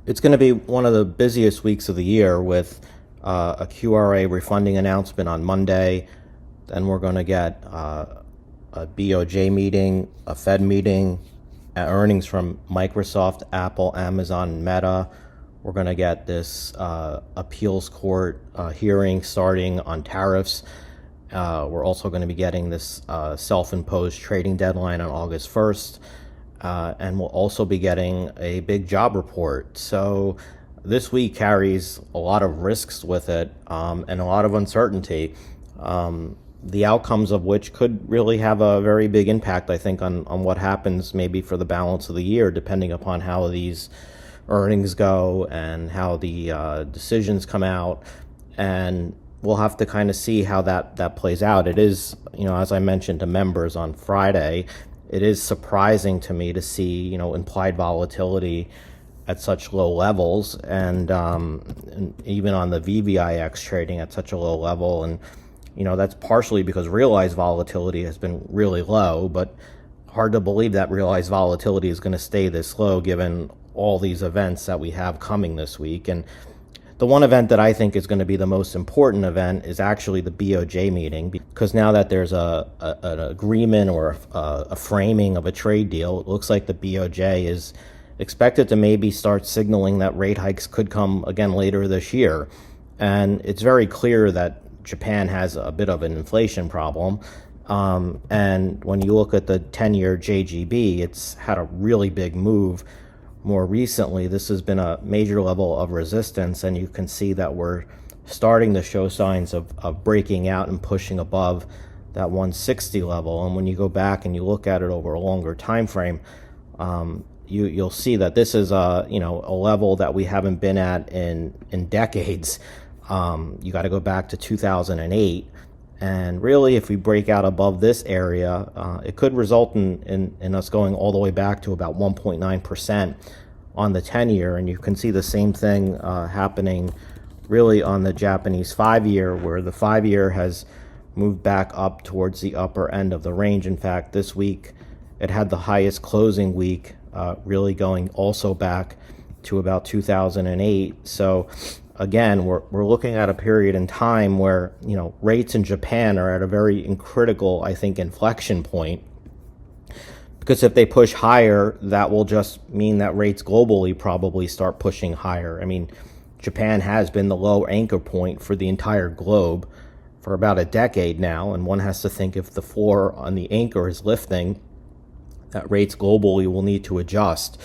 It's going to be one of the busiest weeks of the year with a QRA refunding announcement on Monday. Then we're going to get a BOJ meeting, a Fed meeting, earnings from Microsoft, Apple, Amazon, and Meta. We're going to get this appeals court hearing starting on tariffs. We're also going to be getting this self-imposed trading deadline on August 1st. And we'll also be getting a big job report. So this week carries a lot of risks with it and a lot of uncertainty, the outcomes of which could really have a very big impact, I think, on what happens maybe for the balance of the year, depending upon how these earnings go and how the decisions come out. And we'll have to kind of see how that plays out. It is, as I mentioned to members on Friday, it is surprising to me to see, implied volatility at such low levels, and even on the VVIX trading at such a low level. And, that's partially because realized volatility has been really low, but hard to believe that realized volatility is going to stay this low given all these events that we have coming this week. And the one event that I think is going to be the most important event is actually the BOJ meeting, because now that there's an agreement or a framing of a trade deal, it looks like the BOJ is expected to maybe start signaling that rate hikes could come again later this year. And it's very clear that Japan has a bit of an inflation problem. And when you look at the 10-year JGB, it's had a really big move. More recently, this has been a major level of resistance, and you can see that we're starting to show signs of breaking out and pushing above that 160 level. And when you go back and you look at it over a longer time frame, you'll see that this is a level that we haven't been at in decades. You got to go back to 2008. And really, if we break out above this area, it could result in us going all the way back to about 1.9% on the 10-year. And you can see the same thing happening really on the Japanese 5-year, where the 5-year has moved back up towards the upper end of the range. In fact, this week, it had the highest closing week, really going also back to about 2008. So again, we're looking at a period in time where, rates in Japan are at a very critical, I think, inflection point. Because if they push higher, that will just mean that rates globally probably start pushing higher. I mean, Japan has been the low anchor point for the entire globe for about a decade now. And one has to think, if the floor on the anchor is lifting, that rates globally will need to adjust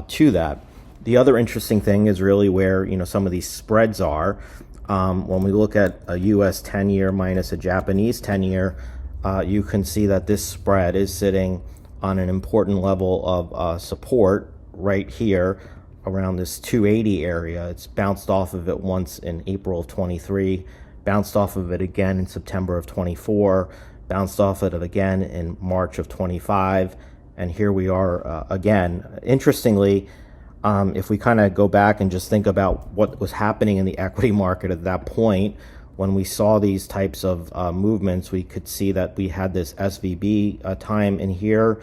to that. The other interesting thing is really where, some of these spreads are. When we look at a US 10-year minus a Japanese 10-year, you can see that this spread is sitting on an important level of support right here around this 280 area. It's bounced off of it once in April of 23, bounced off of it again in September of 24, bounced off of it again in March of 25, and here we are again. Interestingly, if we kind of go back and just think about what was happening in the equity market at that point, when we saw these types of movements, we could see that we had this SVB time in here.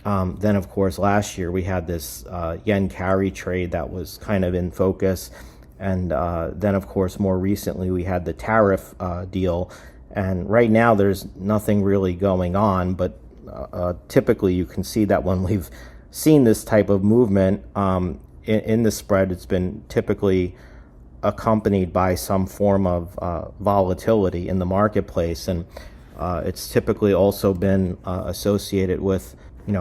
Then, of course, last year we had this yen carry trade that was kind of in focus. And then, of course, more recently we had the tariff deal. And right now there's nothing really going on, but typically you can see that when we've seen this type of movement in the spread, it's been typically accompanied by some form of volatility in the marketplace, and it's typically also been associated with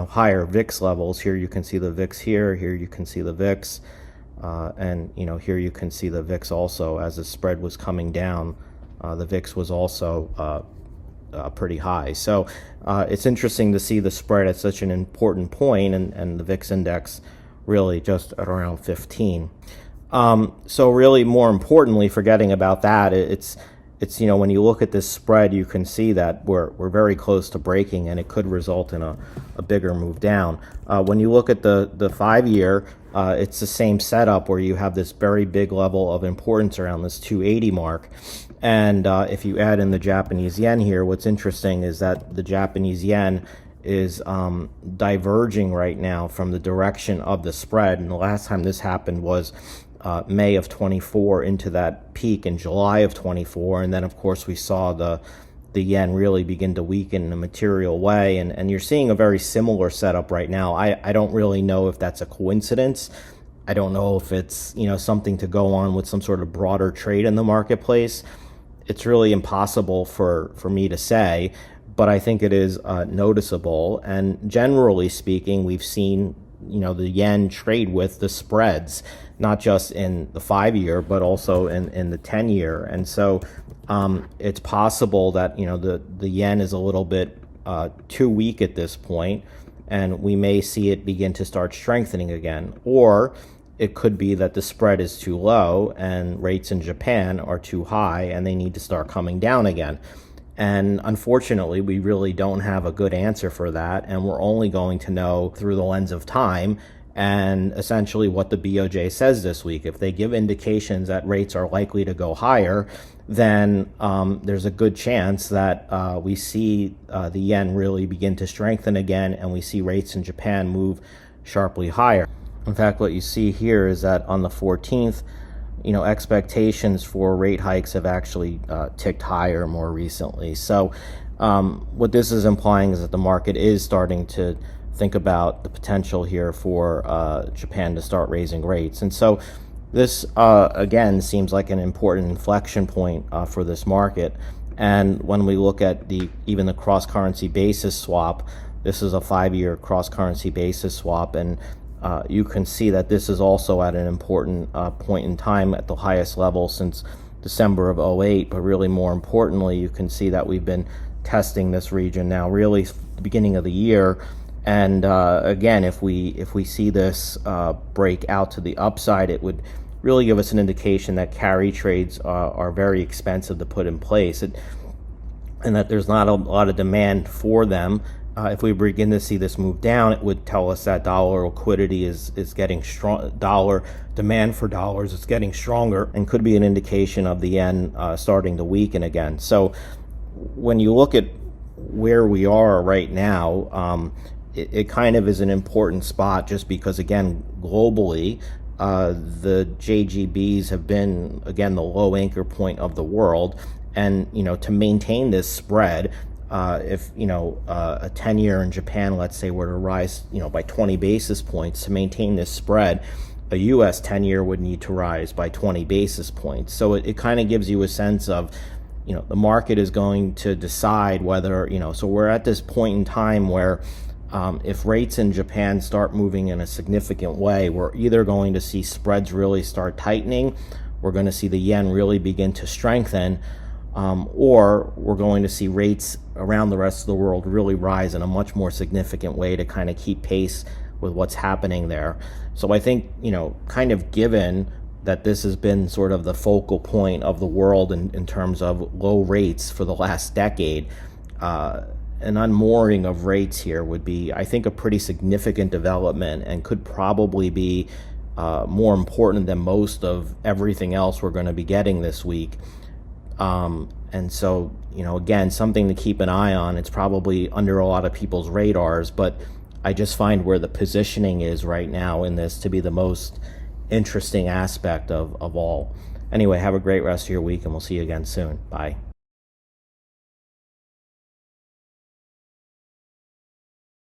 higher VIX levels. Here you can see the VIX here you can see the VIX, and here you can see the VIX also. As the spread was coming down, the VIX was also pretty high. So it's interesting to see the spread at such an important point, and the VIX index really just at around 15. So really, more importantly, forgetting about that, it's when you look at this spread, you can see that we're very close to breaking, and it could result in a bigger move down. When you look at the 5-year, it's the same setup where you have this very big level of importance around this 280 mark. And if you add in the Japanese yen here, what's interesting is that the Japanese yen is diverging right now from the direction of the spread. And the last time this happened was May of 24 into that peak in July of 24. And then, of course, we saw the yen really begin to weaken in a material way. And you're seeing a very similar setup right now. I don't really know if that's a coincidence. I don't know if it's, something to go on with some sort of broader trade in the marketplace. It's really impossible for me to say, but I think it is noticeable. And generally speaking, we've seen, the yen trade with the spreads, not just in the 5-year, but also in the 10-year. And so it's possible that, the yen is a little bit too weak at this point, and we may see it begin to start strengthening again. Or it could be that the spread is too low and rates in Japan are too high and they need to start coming down again. And unfortunately, we really don't have a good answer for that. And we're only going to know through the lens of time and essentially what the BOJ says this week. If they give indications that rates are likely to go higher, then there's a good chance that we see the yen really begin to strengthen again, and we see rates in Japan move sharply higher. In fact, what you see here is that on the 14th, expectations for rate hikes have actually ticked higher more recently. So what this is implying is that the market is starting to think about the potential here for Japan to start raising rates. And so this, again, seems like an important inflection point for this market. And when we look at even the cross-currency basis swap, this is a 5-year cross-currency basis swap, and you can see that this is also at an important point in time at the highest level since December of 2008. But really more importantly, you can see that we've been testing this region now really the beginning of the year. And again, if we see this break out to the upside, it would really give us an indication that carry trades are very expensive to put in place, and that there's not a lot of demand for them. If we begin to see this move down, it would tell us that dollar liquidity is getting strong. Dollar demand for dollars is getting stronger, and could be an indication of the yen starting to weaken again. So when you look at where we are right now, it kind of is an important spot, just because, again, globally, the JGBs have been, again, the low anchor point of the world. And, to maintain this spread, if a 10-year in Japan, let's say, were to rise by 20 basis points, to maintain this spread, a US 10-year would need to rise by 20 basis points. So it kind of gives you a sense of the market is going to decide whether so we're at this point in time where if rates in Japan start moving in a significant way, we're either going to see spreads really start tightening, we're going to see the yen really begin to strengthen, or we're going to see rates around the rest of the world really rise in a much more significant way to kind of keep pace with what's happening there. So I think, kind of given that this has been sort of the focal point of the world in terms of low rates for the last decade, an unmooring of rates here would be, I think, a pretty significant development, and could probably be more important than most of everything else we're going to be getting this week. And so, again, something to keep an eye on. It's probably under a lot of people's radars, but I just find where the positioning is right now in this to be the most interesting aspect of all. Anyway, have a great rest of your week, and we'll see you again soon. Bye.